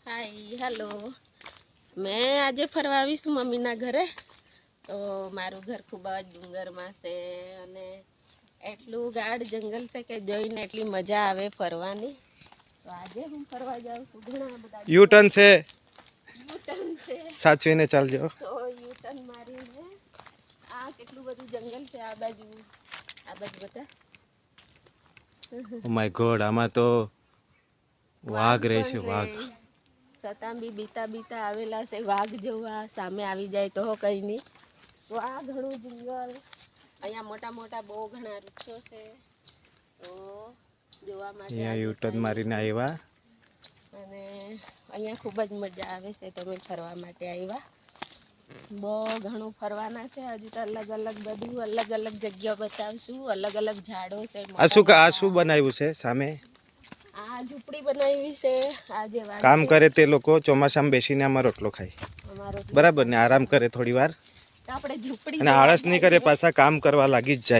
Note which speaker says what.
Speaker 1: Hi hello મેં આજે ફરવા આવીશું મમ્મીના ઘરે. તો મારું ઘર ખૂબ જ ડુંગરમાં છે અને એટલું ગાઢ જંગલ છે કે જોઈને એટલી મજા આવે ફરવાની. તો આજે હું ફરવા જાઉં છું. ઘણા બધા
Speaker 2: યુટર્ન છે,
Speaker 1: યુટર્ન છે,
Speaker 2: સાચવીને ચાલજો.
Speaker 1: તો યુટર્ન મારીને આ કેટલું બધું જંગલ છે આ બાજુ બધા.
Speaker 2: ઓ માય ગોડ, આમાં તો વાઘ રહે છે, વાઘ.
Speaker 1: છતાં બી બીતા આવેલા છે વાઘ જોવા. સામે આવી જાય તો કઈ નહીં. તો આ ઘણું જંગલ, અહીંયા મોટા મોટા બહુ ઘણા વૃક્ષો છે. તો જોવા માટે
Speaker 2: અહીંયા યુટર્ન મારીને આવ્યા
Speaker 1: અને અહીંયા ખૂબ જ મજા આવે છે. તમે ફરવા માટે આવ્યા. બહુ ઘણું ફરવાના છે. હજુ તો અલગ અલગ જગ્યા બતાવશું. અલગ અલગ ઝાડો છે.
Speaker 2: આ શું બનાવ્યું છે સામે?
Speaker 1: આ ઝૂંપડી બનાવી છે. આ જે
Speaker 2: કામ કરે તે લોકો ચોમાસામાં બેસીને આમાં રોટલો ખાય, બરાબર ને? આરામ કરે થોડી વાર
Speaker 1: આપણે ઝૂંપડી
Speaker 2: અને આળસ નહીં કરે, પાછા કામ કરવા લાગી જ જાય.